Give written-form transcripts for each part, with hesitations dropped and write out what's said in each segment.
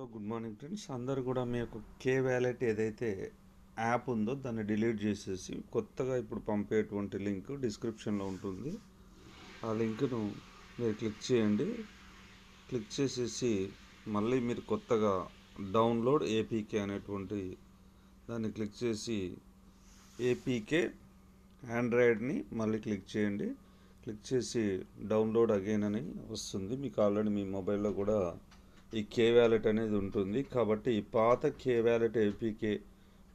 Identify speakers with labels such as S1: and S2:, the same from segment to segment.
S1: Hello good morning friends. అందరూ కూడా మీ యొక్క కే వ్యాలెట్ ఏదైతే యాప్ ఉందో దాన్ని డిలీట్ చేసేసి కొత్తగా ఇప్పుడు పంపేటువంటి లింక్ డిస్క్రిప్షన్లో ఉంటుంది. ఆ లింక్ను మీరు క్లిక్ చేయండి. క్లిక్ చేసేసి మళ్ళీ మీరు కొత్తగా డౌన్లోడ్ ఏపీకే అనేటువంటి దాన్ని క్లిక్ చేసి ఏపీకే ఆండ్రాయిడ్ని మళ్ళీ క్లిక్ చేయండి. క్లిక్ చేసి డౌన్లోడ్ అగైన్ అని వస్తుంది. మీకు ఆల్రెడీ మీ మొబైల్లో కూడా ఈ కే వ్యాలెట్ అనేది ఉంటుంది కాబట్టి ఈ పాత కే వ్యాలెట్ ఏపీకే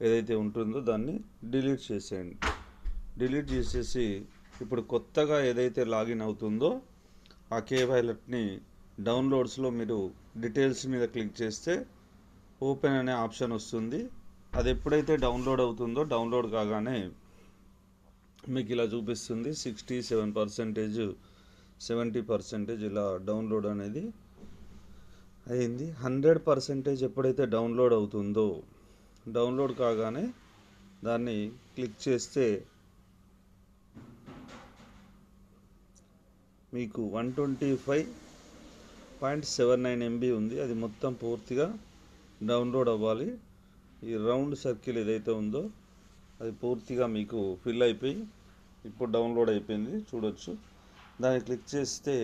S1: ఏదైతే ఉంటుందో దాన్ని డిలీట్ చేసేయండి. డిలీట్ చేసేసి ఇప్పుడు కొత్తగా ఏదైతే లాగిన్ అవుతుందో ఆ కే వ్యాలెట్ని డౌన్లోడ్స్లో మీరు డీటెయిల్స్ మీద క్లిక్ చేస్తే ఓపెన్ అనే ఆప్షన్ వస్తుంది. అది ఎప్పుడైతే డౌన్లోడ్ అవుతుందో డౌన్లోడ్ కాగానే మీకు ఇలా చూపిస్తుంది 67%, 70% ఇలా డౌన్లోడ్ అనేది అయింది. 100% ఎప్పుడైతే డౌన్లోడ్ అవుతుందో డౌన్లోడ్ కాగానే దాన్ని క్లిక్ చేస్తే మీకు 125.79 MB ఉంది. అది మొత్తం పూర్తిగా డౌన్లోడ్ అవ్వాలి. ఈ రౌండ్ సర్కిల్ ఏదైతే ఉందో అది పూర్తిగా మీకు ఫిల్ అయిపోయి ఇప్పుడు డౌన్లోడ్ అయిపోయింది చూడొచ్చు. దాన్ని క్లిక్ చేస్తే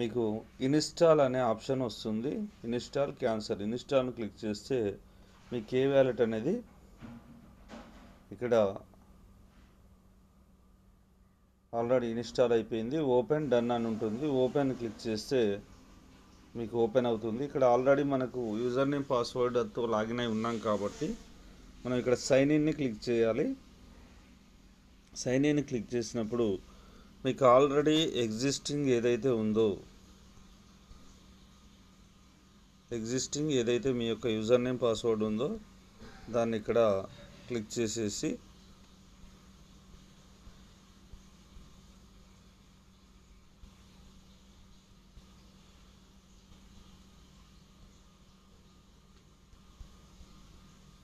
S1: మీకు ఇన్స్టాల్ అనే ఆప్షన్ వస్తుంది. ఇన్స్టాల్ క్యాన్సల్ ఇన్స్టాల్ను క్లిక్ చేస్తే మీ కే వ్యాలెట్ అనేది ఇక్కడ ఆల్రెడీ ఇన్స్టాల్ అయిపోయింది. ఓపెన్ డన్ అని ఉంటుంది. ఓపెన్ క్లిక్ చేస్తే మీకు ఓపెన్ అవుతుంది. ఇక్కడ ఆల్రెడీ మనకు యూజర్ నేమ్ పాస్వర్డ్తో లాగిన్ అయి ఉన్నాం కాబట్టి మనం ఇక్కడ సైన్ ఇన్ని క్లిక్ చేయాలి. సైన్ ఇన్ క్లిక్ చేసినప్పుడు మీకు ఆల్రెడీ ఎగ్జిస్టింగ్ ఏదైతే మీ యొక్క యూజర్ నేమ్ పాస్వర్డ్ ఉందో దాన్ని ఇక్కడ క్లిక్ చేసేసి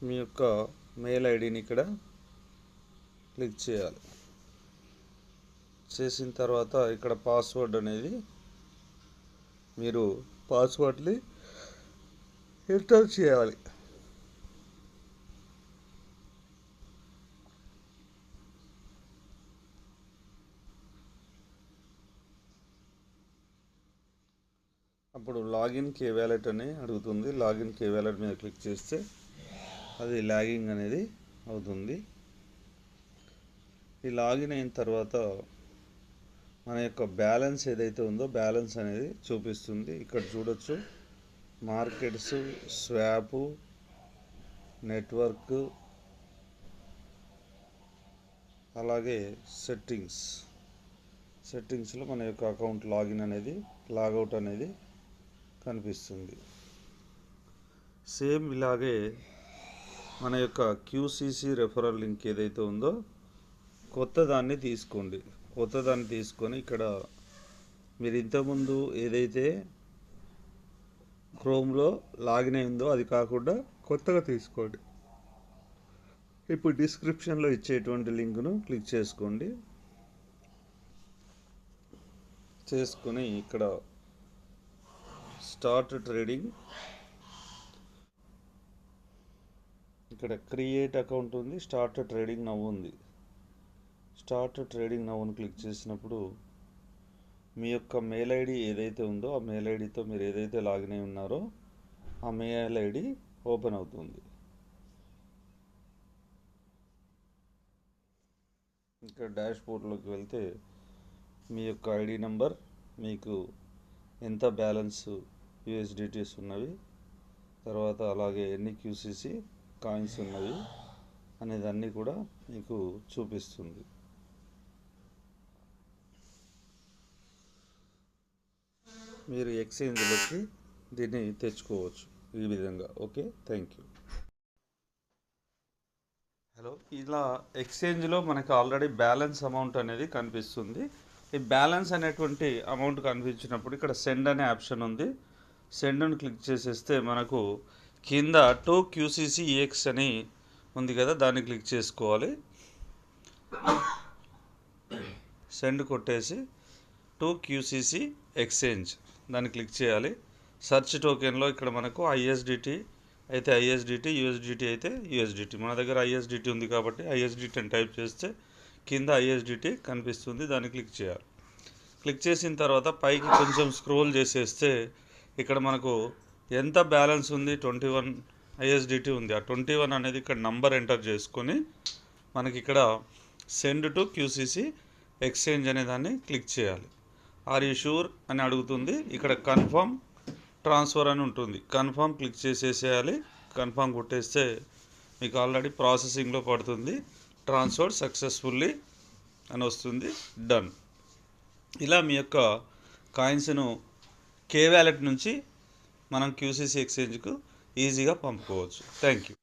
S1: మీ యొక్క మెయిల్ ఐడిని ఇక్కడ క్లిక్ చేయాలి. చేసిన తర్వాత ఇక్కడ పాస్వర్డ్ అనేది మీరు పాస్వర్డ్ని ఎంటర్ చేయాలి. అప్పుడు లాగిన్ కే వ్యాలెట్ అని అడుగుతుంది. లాగిన్ కే వ్యాలెట్ మీద క్లిక్ చేస్తే అది లాగింగ్ అనేది అవుతుంది. ఈ లాగిన్ అయిన తర్వాత మన యొక్క బ్యాలెన్స్ ఏదైతే ఉందో బ్యాలెన్స్ అనేది చూపిస్తుంది. ఇక్కడ చూడొచ్చు మార్కెట్స్, స్వాప్, నెట్వర్క్, అలాగే సెట్టింగ్స్లో మన యొక్క అకౌంట్ లాగిన్ అనేది లాగౌట్ అనేది కనిపిస్తుంది. సేమ్ ఇలాగే మన యొక్క క్యూసీసీ రెఫరల్ లింక్ ఏదైతే ఉందో కొత్త దాన్ని తీసుకొని ఇక్కడ మీరు ఇంతకుముందు ఏదైతే క్రోమ్లో లాగిన్ అయిందో అది కాకుండా కొత్తగా తీసుకోండి. ఇప్పుడు డిస్క్రిప్షన్లో ఇచ్చేటువంటి లింక్ను క్లిక్ చేసుకోండి. చేసుకొని ఇక్కడ స్టార్ట్ ట్రేడింగ్, ఇక్కడ క్రియేట్ అకౌంట్ ఉంది, స్టార్ట్ ట్రేడింగ్ నవ్ ఉంది. స్టార్ట్ ట్రేడింగ్ నవ్ను క్లిక్ చేసినప్పుడు మీ యొక్క మెయిల్ ఐడి ఏదైతే ఉందో ఆ మెయిల్ ఐడితో మీరు ఏదైతే లాగిన్ అయి ఉన్నారో ఆ మెయిల్ ఐడి ఓపెన్ అవుతుంది. ఇక్కడ డాష్ బోర్డ్లోకి వెళ్తే మీ యొక్క ఐడి నెంబర్, మీకు ఎంత బ్యాలెన్స్ యూఎస్డిటీస్ ఉన్నవి, తర్వాత అలాగే ఎన్ని క్యూసీసీ కాయిన్స్ ఉన్నవి అనేది అన్నీ కూడా మీకు చూపిస్తుంది. మీరు ఎక్స్చేంజ్లోకి దీన్ని తెచ్చుకోవచ్చు ఈ విధంగా. Okay, thank you. హలో, ఇలా ఎక్స్చేంజ్లో మనకు ఆల్రెడీ బ్యాలెన్స్ అమౌంట్ అనేది కనిపిస్తుంది. ఈ బ్యాలెన్స్ అనేటువంటి అమౌంట్ కనిపించినప్పుడు ఇక్కడ సెండ్ అనే ఆప్షన్ ఉంది. సెండ్ని క్లిక్ చేసేస్తే మనకు కింద 2 QCCX అని ఉంది కదా, దాన్ని క్లిక్ చేసుకోవాలి. సెండ్ కొట్టేసి 2 QCC ఎక్స్చేంజ్ దాన్ని క్లిక్ చేయాలి. సెర్చ్ టోకెన్లో ఇక్కడ మనకు ఐఎస్డిటి అయితే ఐఎస్డిటి, యూఎస్డిటి అయితే యూఎస్డిటి. మన దగ్గర ఐఎస్డిటి ఉంది కాబట్టి ఐఎస్డిటి అని టైప్ చేస్తే కింద ఐఎస్డిటి కనిపిస్తుంది, దాన్ని క్లిక్ చేయాలి. క్లిక్ చేసిన తర్వాత పైకి కొంచెం స్క్రోల్ చేసేస్తే ఇక్కడ మనకు ఎంత బ్యాలెన్స్ ఉంది, 21 ఐఎస్డిటి ఉంది. ఆ 21 అనేది ఇక్కడ నంబర్ ఎంటర్ చేసుకొని మనకి ఇక్కడ సెండ్ టు క్యూసీసీ ఎక్స్చేంజ్ అనే దాన్ని క్లిక్ చేయాలి. ఆర్ యూ షూర్ అని అడుగుతుంది. ఇక్కడ కన్ఫర్మ్ ట్రాన్స్ఫర్ అని ఉంటుంది. Confirm click చేసేసేయాలి. కన్ఫర్మ్ కొట్టేస్తే మీకు ఆల్రెడీ ప్రాసెసింగ్లో పడుతుంది. ట్రాన్స్ఫర్ సక్సెస్ఫుల్లీ అని వస్తుంది. డన్. ఇలా మీ యొక్క కాయిన్స్ను కే వ్యాలెట్ నుంచి మనం క్యూసీసీ ఎక్స్చేంజ్కు ఈజీగా పంపుకోవచ్చు. Thank you.